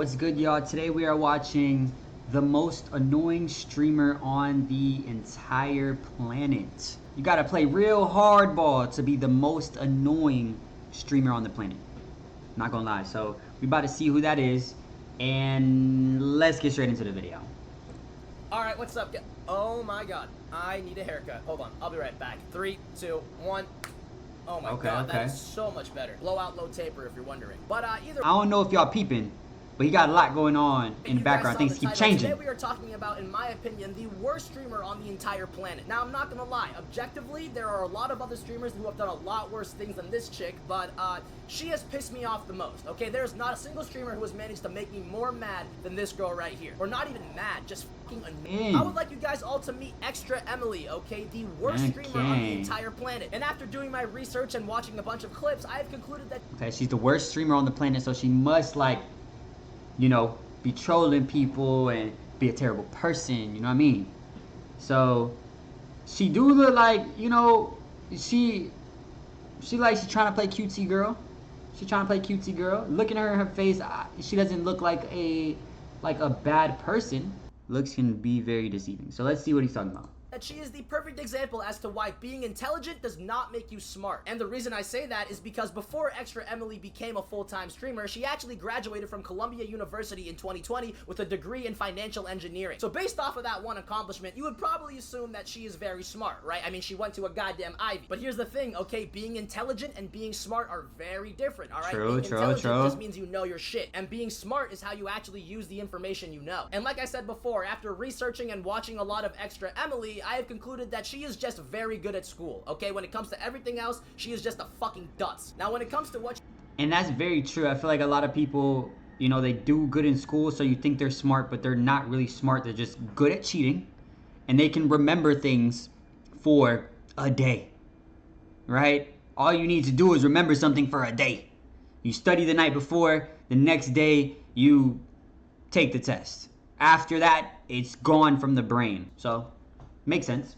What's good, y'all? Today we are watching the most annoying streamer on the entire planet. You gotta play real hardball to be the most annoying streamer on the planet. Not gonna lie. So we about to see who that is, and let's get straight into the video. Alright, what's up? Oh my god, I need a haircut. Hold on, I'll be right back. 3, 2, 1. Oh my god, that is so much better. Blowout low taper if you're wondering. But either I don't know if y'all peeping, but he got a lot going on in the background. Things keep changing. Today we are talking about, in my opinion, the worst streamer on the entire planet. Now, I'm not gonna lie. Objectively, there are a lot of other streamers who have done a lot worse things than this chick, but she has pissed me off the most, okay? There's not a single streamer who has managed to make me more mad than this girl right here. Or not even mad, just fucking annoying. I would like you guys all to meet ExtraEmily, okay? The worst streamer on the entire planet. And after doing my research and watching a bunch of clips, I have concluded that... Okay, she's the worst streamer on the planet, so she must, like, you know, be trolling people and be a terrible person, you know what I mean? So she do look like, you know, she's trying to play cutesy girl. She's trying to play cutesy girl. Looking at her face, she doesn't look like a bad person. Looks can be very deceiving. So let's see what he's talking about. That she is the perfect example as to why being intelligent does not make you smart. And the reason I say that is because before ExtraEmily became a full-time streamer, she actually graduated from Columbia University in 2020 with a degree in financial engineering. So based off of that one accomplishment, you would probably assume that she is very smart, right? I mean, she went to a goddamn Ivy. But here's the thing, okay? Being intelligent and being smart are very different, all right? Being intelligent just means you know your shit. And being smart is how you actually use the information you know. And like I said before, after researching and watching a lot of ExtraEmily, I have concluded that she is just very good at school, okay? When it comes to everything else, she is just a fucking dutz. Now, when it comes to what... And that's very true. I feel like a lot of people, you know, they do good in school, so you think they're smart, but they're not really smart. They're just good at cheating, and they can remember things for a day, right? All you need to do is remember something for a day. You study the night before, the next day, you take the test. After that, it's gone from the brain. So... makes sense.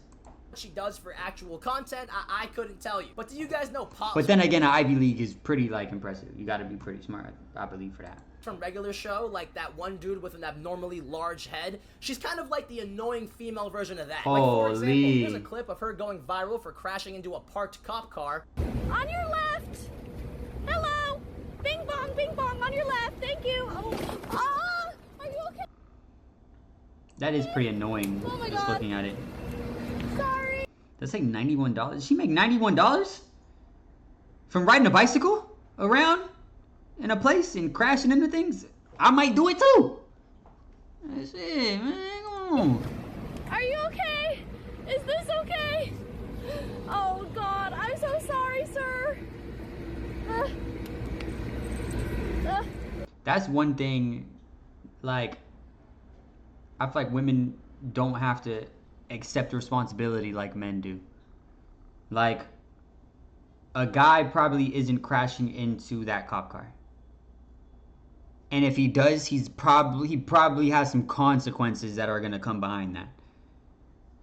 What she does for actual content, I couldn't tell you. But do you guys know Pop? But then again, an Ivy League is pretty, like, impressive. You gotta be pretty smart, I believe, for that. From regular show, like that one dude with an abnormally large head, she's kind of like the annoying female version of that. Holy. Like, for example, here's a clip of her going viral for crashing into a parked cop car. On your left! Hello! Bing bong, on your left, thank you! Oh, are you okay? That is pretty annoying, oh my just God. looking at it. Sorry! That's like $91. Did she make $91? From riding a bicycle around in a place and crashing into things? I might do it too! Shit, man, come on. Are you okay? Is this okay? Oh God, I'm so sorry, sir. That's one thing, like, I feel like women don't have to accept responsibility like men do. Like, a guy probably isn't crashing into that cop car. And if he does, he probably has some consequences that are gonna come behind that.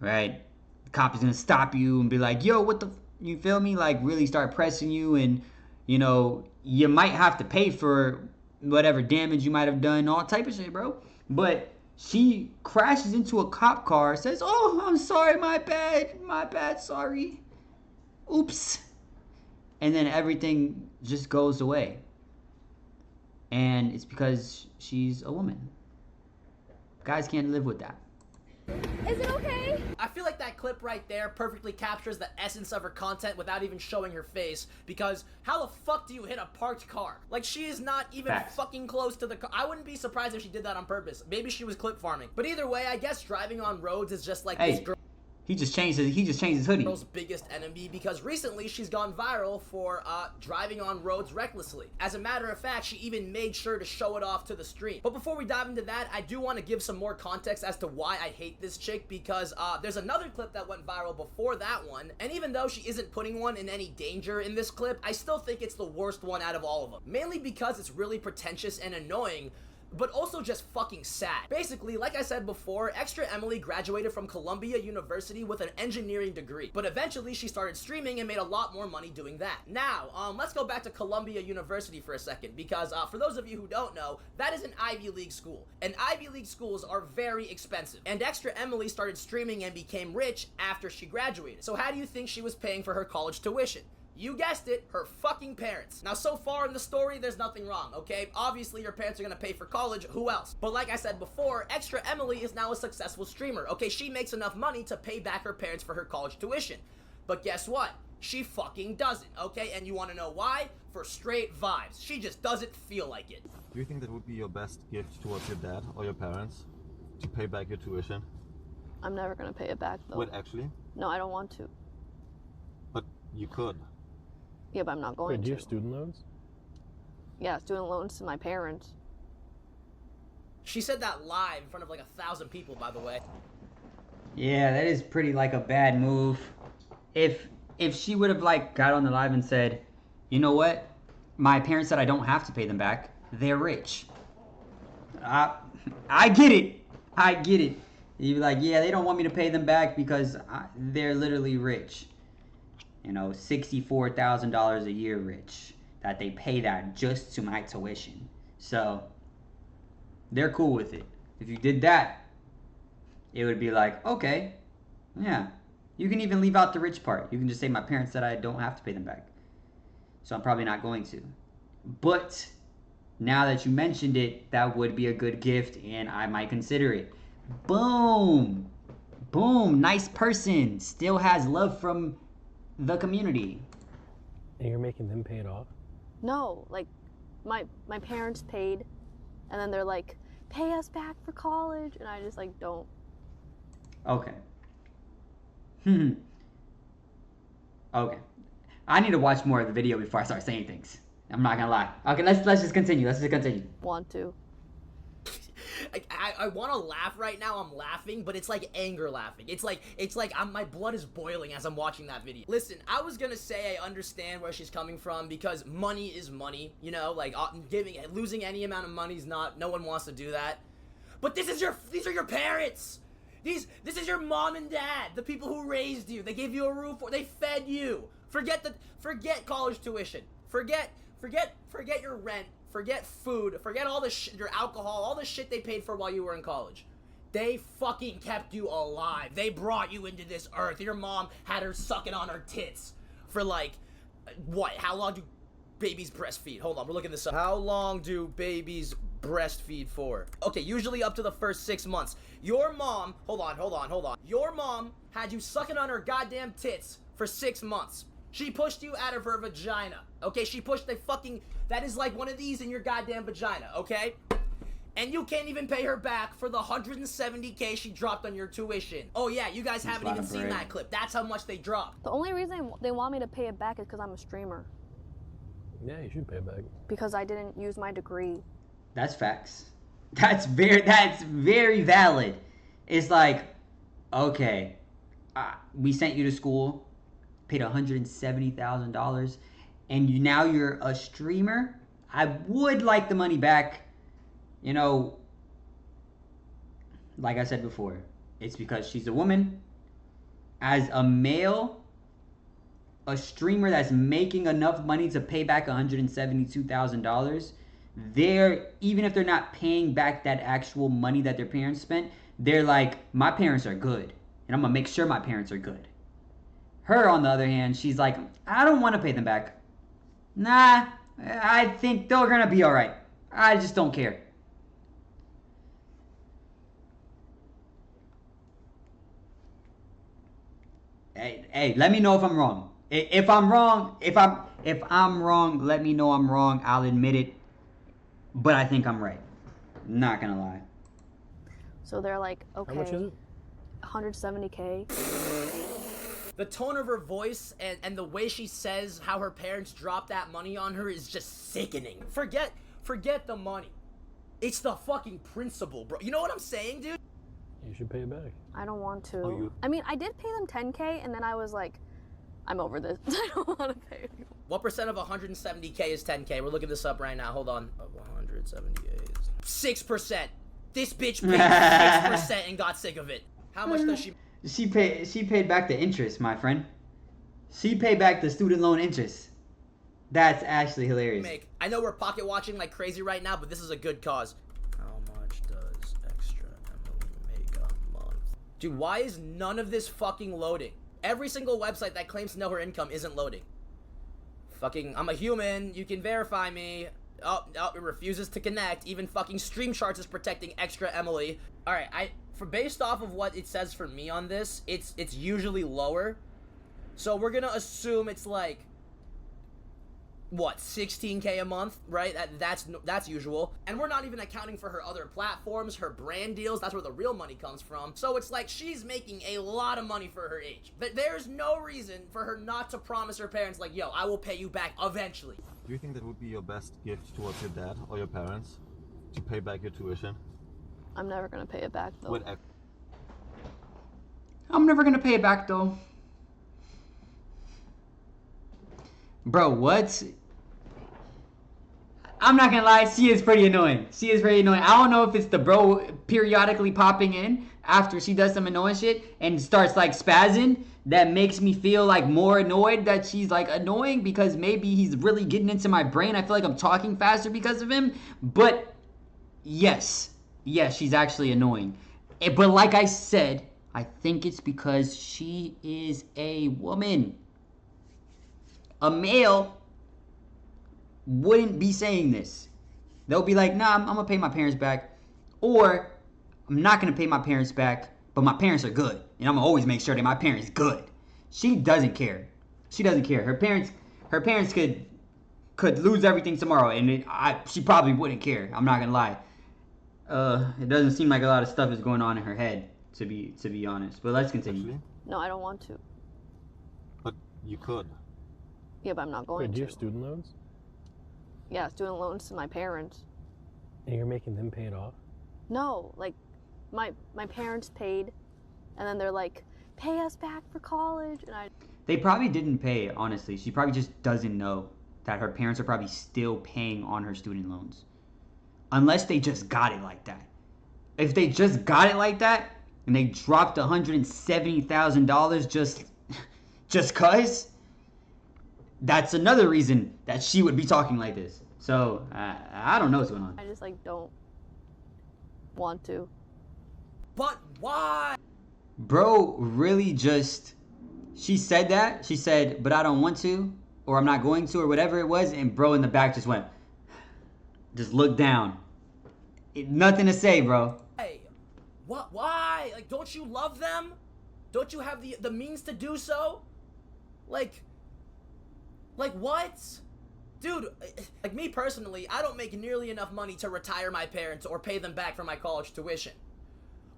Right? The cop is gonna stop you and be like, yo, what the, you feel me? Like, really start pressing you, and, you know, you might have to pay for whatever damage you might have done, all type of shit, bro. But she crashes into a cop car, says, oh, I'm sorry, my bad, sorry. Oops. And then everything just goes away. And it's because she's a woman. Guys can't live with that. Is it okay? I feel like that clip right there perfectly captures the essence of her content without even showing her face, because how the fuck do you hit a parked car? Like, she is not even fucking close to the car. I wouldn't be surprised if she did that on purpose. Maybe she was clip farming. But either way, I guess driving on roads is just like this girl. He just changed his hoodie. Girl's biggest enemy, because recently she's gone viral for driving on roads recklessly. As a matter of fact, she even made sure to show it off to the stream. But before we dive into that, I do want to give some more context as to why I hate this chick, because there's another clip that went viral before that one, and even though she isn't putting one in any danger in this clip, I still think it's the worst one out of all of them. Mainly because it's really pretentious and annoying, but also just fucking sad. Basically, like I said before, ExtraEmily graduated from Columbia University with an engineering degree, but eventually she started streaming and made a lot more money doing that. Now, let's go back to Columbia University for a second, because for those of you who don't know, that is an Ivy League school, and Ivy League schools are very expensive, and ExtraEmily started streaming and became rich after she graduated. So how do you think she was paying for her college tuition? You guessed it, her fucking parents. Now, so far in the story, there's nothing wrong, okay? Obviously, your parents are gonna pay for college, who else? But like I said before, ExtraEmily is now a successful streamer, okay? She makes enough money to pay back her parents for her college tuition. But guess what? She fucking doesn't, okay? And you wanna know why? For straight vibes. She just doesn't feel like it. Do you think that would be your best gift towards your dad or your parents? To pay back your tuition? I'm never gonna pay it back though. Wait, actually? No, I don't want to. But you could. Yeah, but I'm not going Wait, do to. you have student loans? Yeah, student loans to my parents. She said that live in front of like 1,000 people, by the way. Yeah, that is pretty like a bad move. If she would have like got on the live and said, you know what? My parents said I don't have to pay them back. They're rich. I get it. I get it. You'd be like, yeah, they don't want me to pay them back because they're literally rich. You know, $64,000 a year rich. That they pay that just to my tuition. So, they're cool with it. If you did that, it would be like, okay, yeah. You can even leave out the rich part. You can just say, my parents said I don't have to pay them back. So I'm probably not going to. But, now that you mentioned it, that would be a good gift and I might consider it. Boom! Boom! Nice person. Still has love from the community. And you're making them pay it off? No, like my parents paid, and then they're like, pay us back for college, and I just like don't. Okay. Okay. I need to watch more of the video before I start saying things. I'm not gonna lie. Okay, let's just continue. Let's just continue. Want to. I want to laugh right now. I'm laughing, but it's like anger laughing. It's like my blood is boiling as I'm watching that video. Listen, I was gonna say I understand where she's coming from because money is money. You know, like losing any amount of money is not. No one wants to do that. But these are your parents. This is your mom and dad, the people who raised you. They gave you a roof, they fed you. Forget college tuition. Forget your rent. Forget food, forget all the your alcohol, all the shit they paid for while you were in college. They fucking kept you alive. They brought you into this earth. Your mom had her sucking on her tits for like, what? How long do babies breastfeed? Hold on, we're looking this up. How long do babies breastfeed for? Okay, usually up to the first 6 months. Your mom, hold on. Your mom had you sucking on her goddamn tits for 6 months. She pushed you out of her vagina, okay? She pushed that is like one of these in your goddamn vagina, okay? And you can't even pay her back for the $170K she dropped on your tuition. Oh yeah, you guys haven't even seen that clip. That's how much they dropped. The only reason they want me to pay it back is because I'm a streamer. Yeah, you should pay it back. Because I didn't use my degree. That's facts. That's very valid. It's like, okay, we sent you to school, paid $170,000, and now you're a streamer. I would like the money back. You know, like I said before, it's because she's a woman. As a male, a streamer that's making enough money to pay back $172,000, even if they're not paying back that actual money that their parents spent, they're like, my parents are good, and I'm gonna make sure my parents are good. Her, on the other hand, she's like, I don't want to pay them back. Nah, I think they're gonna be alright. I just don't care. Hey, let me know if I'm wrong. If I'm wrong, let me know I'm wrong. I'll admit it. But I think I'm right. Not gonna lie. So they're like, okay. How much is it? 170K. The tone of her voice and the way she says how her parents dropped that money on her is just sickening. Forget the money. It's the fucking principle, bro. You know what I'm saying, dude? You should pay it back. I don't want to. Oh, I mean, I did pay them 10K, and then I was like, I'm over this. I don't want to pay anymore. What percent of 170K is 10K? We're looking this up right now. Hold on. 178. 6%. This bitch paid 6% and got sick of it. How much does she She paid back the interest, my friend. She paid back the student loan interest. That's actually hilarious. make? I know we're pocket watching like crazy right now, but this is a good cause. How much does ExtraEmily make a month? Dude, why is none of this fucking loading? Every single website that claims to know her income isn't loading. Fucking, I'm a human, you can verify me. Oh, it refuses to connect. Even fucking Stream Charts is protecting ExtraEmily. Alright, based off of what it says for me on this, it's usually lower. So we're gonna assume it's like, what, 16K a month, right? That's usual. And we're not even accounting for her other platforms, her brand deals. That's where the real money comes from. So it's like she's making a lot of money for her age. There's no reason for her not to promise her parents, like, yo, I will pay you back eventually. Do you think that would be your best gift towards your dad or your parents to pay back your tuition? I'm never gonna pay it back though. With I'm never gonna pay it back though. Bro, what? I'm not gonna lie, she is pretty annoying. She is pretty annoying. I don't know if it's the bro periodically popping in after she does some annoying shit and starts like spazzing that makes me feel like more annoyed that she's like annoying, because maybe he's really getting into my brain. I feel like I'm talking faster because of him. But yes, she's actually annoying. But like I said, I think it's because she is a woman. A male wouldn't be saying this. They'll be like, nah, I'm gonna pay my parents back, or I'm not gonna pay my parents back, but my parents are good, and I'm gonna always make sure that my parents good. She doesn't care. She doesn't care. Her parents could lose everything tomorrow, and she probably wouldn't care. I'm not gonna lie. It doesn't seem like a lot of stuff is going on in her head, to be honest. But let's continue. Actually, No, I don't want to. but you could. Yeah, but I'm not going Wait, do you have to. student loans? Yeah, student loans to my parents. And you're making them pay it off? No, like my parents paid, and then they're like, pay us back for college, and They probably didn't pay, honestly. She probably just doesn't know that her parents are probably still paying on her student loans. Unless they just got it like that. If they just got it like that, and they dropped $170,000 just cuz, that's another reason that she would be talking like this. So, I don't know what's going on. I just like don't want to. But why? Bro really just, she said that, she said, but I don't want to, or I'm not going to, or whatever it was, and bro in the back just went, just looked down. Nothing to say, bro. Hey, what? Why? Like, don't you love them? Don't you have the means to do so? Like what? Dude, like me personally, I don't make nearly enough money to retire my parents or pay them back for my college tuition.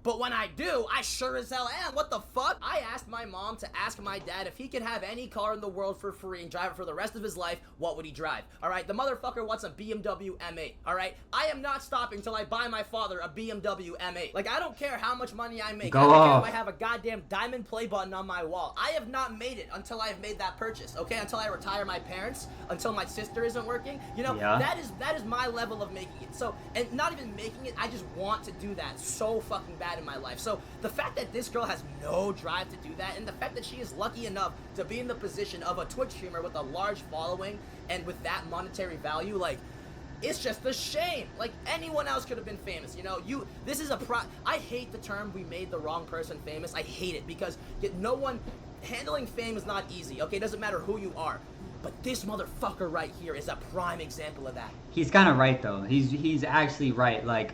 But when I do, I sure as hell am. What the fuck? I asked my mom to ask my dad if he could have any car in the world for free and drive it for the rest of his life, what would he drive? Alright, the motherfucker wants a BMW M8, alright? I am not stopping till I buy my father a BMW M8. Like, I don't care how much money I make. Go I don't off. care if I have a goddamn diamond play button on my wall. I have not made it until I've made that purchase, okay? Until I retire my parents, until my sister isn't working. You know, Yeah. that is my level of making it. So, and not even making it, I just want to do that so fucking bad in my life. So the fact that this girl has no drive to do that, and the fact that she is lucky enough to be in the position of a Twitch streamer with a large following and with that monetary value, like, it's just a shame. Like, anyone else could have been famous, you know? This is I hate the term, we made the wrong person famous. I hate it because handling fame is not easy, okay? It doesn't matter who you are. But this motherfucker right here is a prime example of that. He's kind of right, though. He's actually right. Like,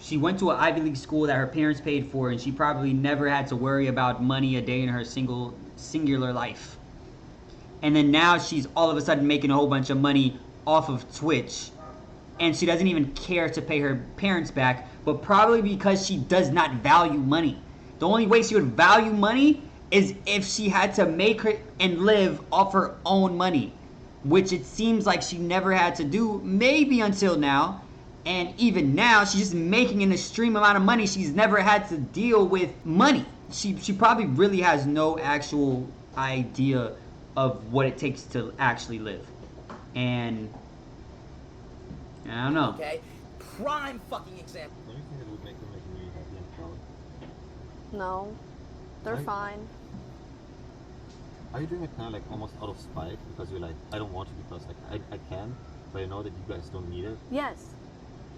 she went to an Ivy League school that her parents paid for, and she probably never had to worry about money a day in her singular life. And then now she's all of a sudden making a whole bunch of money off of Twitch, and she doesn't even care to pay her parents back, but probably because she does not value money. The only way she would value money is if she had to make her and live off her own money, which it seems like she never had to do, maybe until now. And even now, she's just making an extreme amount of money. She's never had to deal with money. She probably really has no actual idea of what it takes to actually live. And I don't know. Okay? prime fucking example. Don't you think it would make them like really happy and proud? No, they're Right. fine. Are you doing it kind of like almost out of spite because you're like, I don't want to because like I can, but I know that you guys don't need it. Yes.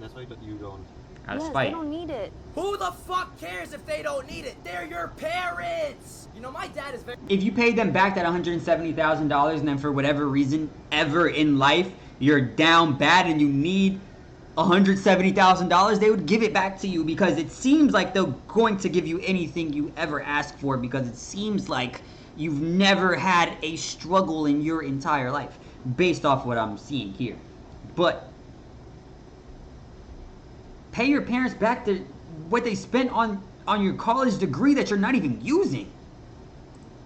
That's why you don't. Out of Yes, spite. they don't need it. Who the fuck cares if they don't need it? They're your parents! You know, my dad is very... If you paid them back that $170,000 and then for whatever reason ever in life you're down bad and you need $170,000, they would give it back to you because it seems like they're going to give you anything you ever ask for because it seems like you've never had a struggle in your entire life based off what I'm seeing here. But pay your parents back to what they spent on your college degree that you're not even using.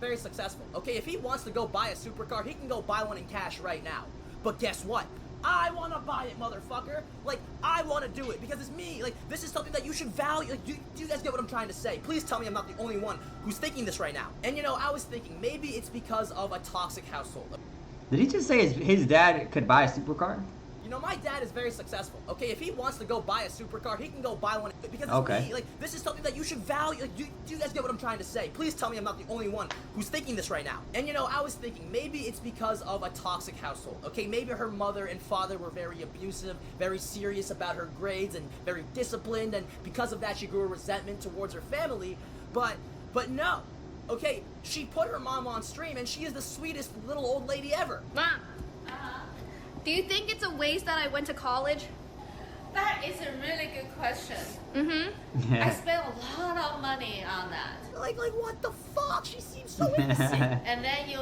very successful. Okay, if he wants to go buy a supercar, he can go buy one in cash right now. But guess what? I want to buy it, motherfucker. Like, I want to do it because it's me. Like, this is something that you should value. Like, do you guys get what I'm trying to say? Please tell me I'm not the only one who's thinking this right now. And you know, I was thinking maybe it's because of a toxic household. Did he just say his dad could buy a supercar? You know, my dad is very successful. Okay, if he wants to go buy a supercar, he can go buy one because it's Okay. me. Like, this is something that you should value. Like, do you guys get what I'm trying to say? Please tell me I'm not the only one who's thinking this right now. And you know, I was thinking maybe it's because of a toxic household. Okay, maybe her mother and father were very abusive, very serious about her grades, and very disciplined, and because of that, she grew a resentment towards her family. But no. Okay, she put her mom on stream, and she is the sweetest little old lady ever. Mom, do you think it's a waste that I went to college? That is a really good question. Mm-hmm. I spent a lot of money on that. Like what the fuck? She seems so innocent. And then you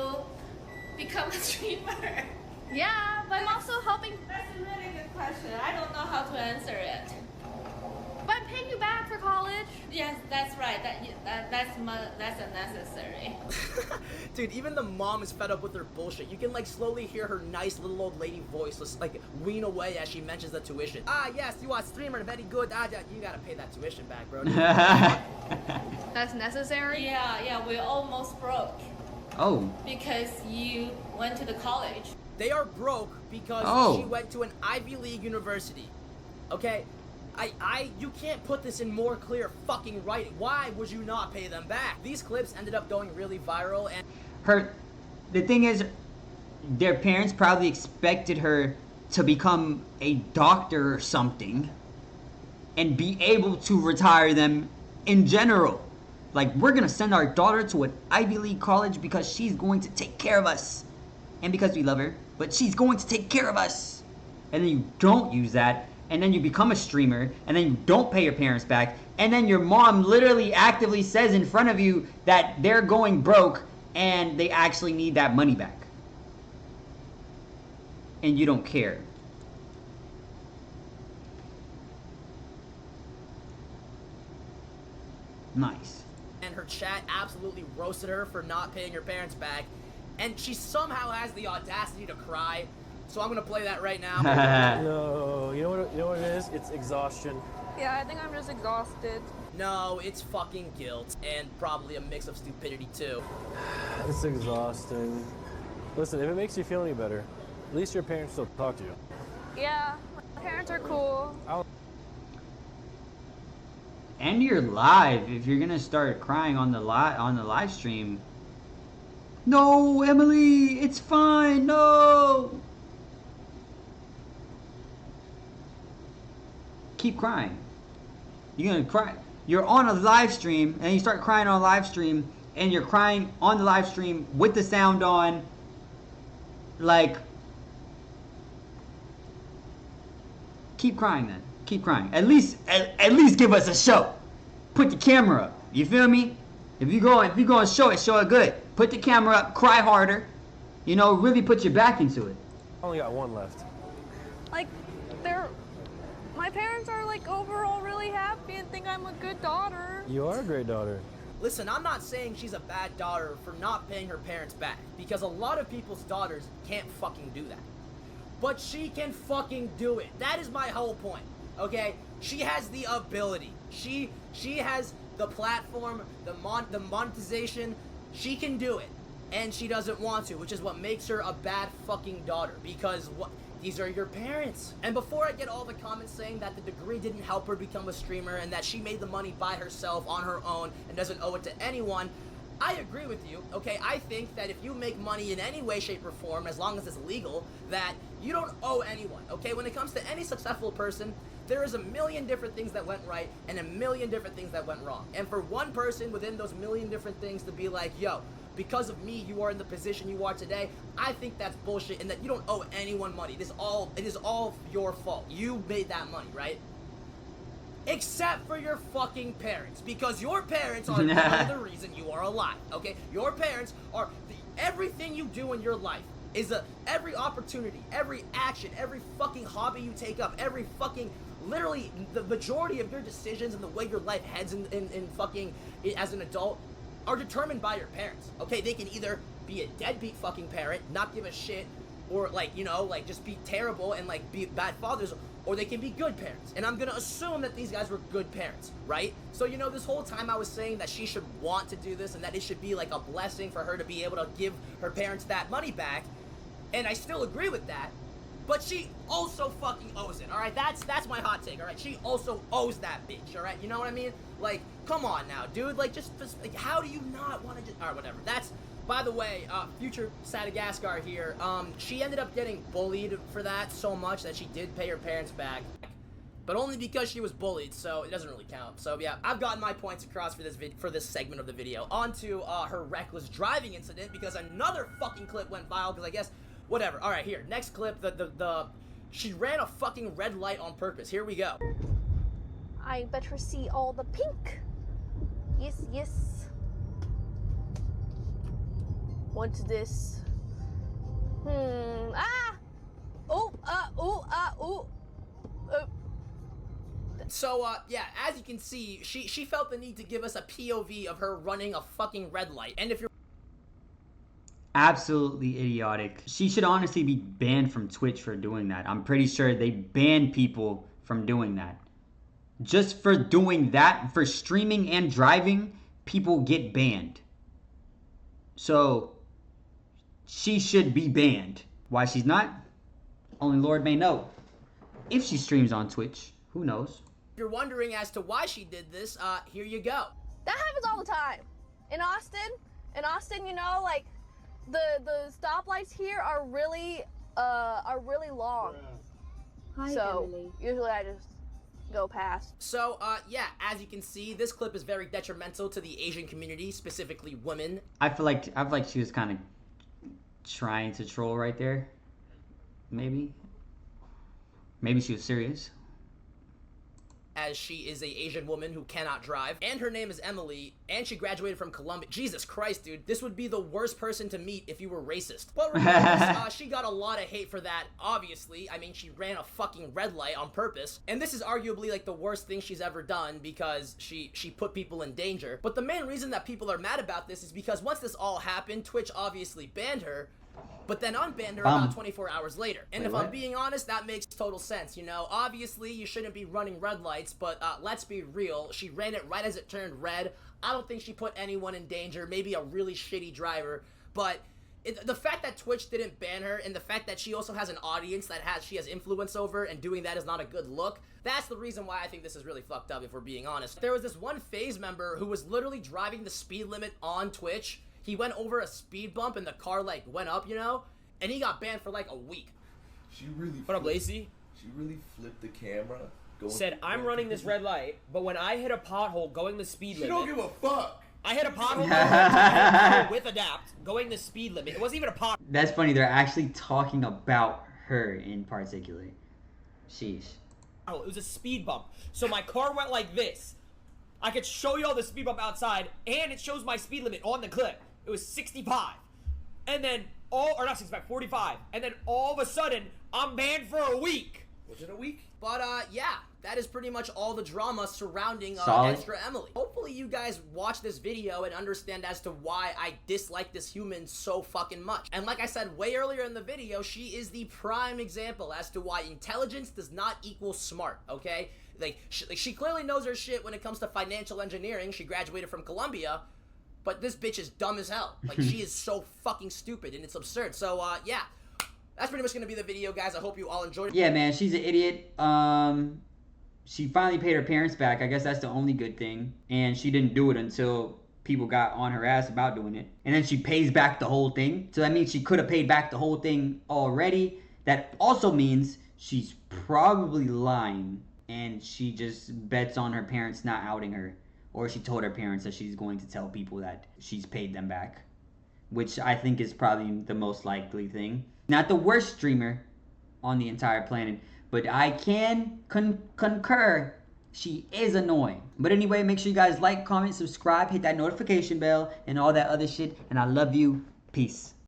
become a streamer. Yeah, but I'm also helping. That's a really good question. I don't know how to answer it. But I'm paying you back for college. Yes, that's right. That's unnecessary. Dude, even the mom is fed up with her bullshit. You can like slowly hear her nice little old lady voice just like wean away as she mentions the tuition. Ah, yes, you are streamer, very good. Ah, yeah, you gotta pay that tuition back, bro. That's necessary. Yeah, we're almost broke Oh. because you went to the college. They are broke because Oh. she went to an Ivy League university. Okay? You can't put this in more clear fucking writing. Why would you not pay them back? These clips ended up going really viral and The thing is, their parents probably expected her to become a doctor or something and be able to retire them in general. Like, we're gonna send our daughter to an Ivy League college because she's going to take care of us. And because we love her, but she's going to take care of us. And then you don't use that, and then you become a streamer, and then you don't pay your parents back, and then your mom literally actively says in front of you that they're going broke and they actually need that money back. And you don't care. Nice. and her chat absolutely roasted her for not paying her parents back. And she somehow has the audacity to cry. So I'm gonna play that right now. No, you know what it is? It's exhaustion. Yeah, I think I'm just exhausted. No, it's fucking guilt, and probably a mix of stupidity too. It's exhausting. Listen, if it makes you feel any better, at least your parents still talk to you. Yeah, my parents are cool. And you're live. If you're gonna start crying on the live stream. No, Emily, it's fine. No. Keep crying. You're gonna cry. You're on a live stream and you start crying on a live stream and you're crying on the live stream with the sound on. Like, keep crying then. Keep crying. At least give us a show. Put the camera up. You feel me? If you go and show it good. Put the camera up, cry harder. You know, really put your back into it. I only got one left. Like, my parents are like overall really happy and think I'm a good daughter. You are a great daughter. Listen, I'm not saying she's a bad daughter for not paying her parents back, because a lot of people's daughters can't fucking do that. But she can fucking do it. That is my whole point, okay? She has the ability. She has the platform, the monetization. She can do it, and she doesn't want to, which is what makes her a bad fucking daughter, because these are your parents. And before I get all the comments saying that the degree didn't help her become a streamer and that she made the money by herself on her own and doesn't owe it to anyone, I agree with you, okay? I think that if you make money in any way, shape, or form, as long as it's legal, that you don't owe anyone, okay? When it comes to any successful person, there is a million different things that went right and a million different things that went wrong. And for one person within those million different things to be like, yo, because of me, you are in the position you are today, I think that's bullshit and that you don't owe anyone money. It is all your fault. You made that money, right? Except for your fucking parents, because your parents are the reason you are alive, okay? Your parents are everything you do in your life is every opportunity, every action, every fucking hobby you take up, every fucking, literally, the majority of your decisions and the way your life heads in fucking, as an adult, are determined by your parents, okay? They can either be a deadbeat fucking parent, not give a shit, or like, you know, like just be terrible and like be bad fathers, or they can be good parents. And I'm gonna assume that these guys were good parents, right? So, you know, this whole time I was saying that she should want to do this and that it should be like a blessing for her to be able to give her parents that money back, and I still agree with that, but she also fucking owes it, alright? That's my hot take, alright? She also owes that bitch, alright? You know what I mean? Like, come on now, dude. Like, just like, how do you not want to just... Alright, whatever. That's... By the way, future Sadagascar here, she ended up getting bullied for that so much that she did pay her parents back. But only because she was bullied, so it doesn't really count. So yeah, I've gotten my points across for this segment of the video. On to her reckless driving incident, because another fucking clip went viral, because I guess... Whatever. Alright, here. Next clip, she ran a fucking red light on purpose. Here we go. I better see all the pink. Yes, yes. What's this? Ah! So, yeah, as you can see, she felt the need to give us a POV of her running a fucking red light. And if you're absolutely idiotic. She should honestly be banned from Twitch for doing that. I'm pretty sure they ban people from doing that. Just for doing that, for streaming and driving, people get banned. So, she should be banned. Why she's not? Only Lord may know. If she streams on Twitch, who knows? If you're wondering as to why she did this, here you go. That happens all the time. In Austin, you know, like, the stoplights here are really long. Hi, so Emily. usually I just go past. So, yeah, as you can see, this clip is very detrimental to the Asian community, specifically women. I feel like she was kind of trying to troll right there. Maybe she was serious. As she is a Asian woman who cannot drive, and her name is Emily, and she graduated from Columbia. Jesus Christ, dude. This would be the worst person to meet if you were racist. But regardless, she got a lot of hate for that, obviously. I mean, she ran a fucking red light on purpose. And this is arguably, like, the worst thing she's ever done because she put people in danger. But the main reason that people are mad about this is because once this all happened, Twitch obviously banned her, but then unbanned her about 24 hours later. And if I'm being honest, that makes total sense, you know? Obviously, you shouldn't be running red lights, but let's be real. She ran it right as it turned red. I don't think she put anyone in danger, maybe a really shitty driver, but the fact that Twitch didn't ban her and the fact that she also has an audience that she has influence over, and doing that is not a good look, that's the reason why I think this is really fucked up, if we're being honest. There was this one FaZe member who was literally driving the speed limit on Twitch. He went over a speed bump and the car, like, went up, you know? And he got banned for, like, a week. She really... What up, Lacey? She really flipped the camera. Said, I'm running this red light, but when I hit a pothole going the speed limit... She don't give a fuck! I hit a pothole with adapt, going the speed limit. It wasn't even a pothole. That's funny. They're actually talking about her in particular. Sheesh. It was a speed bump. So my car went like this. I could show you all the speed bump outside, and it shows my speed limit on the clip. It was 65. And then, or not 65, 45. And then all of a sudden, I'm banned for a week. Was it a week? But, yeah, that is pretty much all the drama surrounding ExtraEmily. Hopefully you guys watch this video and understand as to why I dislike this human so fucking much. And like I said way earlier in the video, she is the prime example as to why intelligence does not equal smart, okay? Like, she clearly knows her shit when it comes to financial engineering. She graduated from Columbia. But this bitch is dumb as hell. Like, she is so fucking stupid, and it's absurd. So, yeah. That's pretty much going to be the video, guys. I hope you all enjoyed it. Yeah, man, she's an idiot. She finally paid her parents back. I guess that's the only good thing. And she didn't do it until people got on her ass about doing it. And then she pays back the whole thing. So that means she could have paid back the whole thing already. That also means she's probably lying. And she just bets on her parents not outing her. Or she told her parents that she's going to tell people that she's paid them back. Which I think is probably the most likely thing. Not the worst streamer on the entire planet, but I can concur, she is annoying. But anyway, make sure you guys like, comment, subscribe, hit that notification bell, and all that other shit. And I love you. Peace.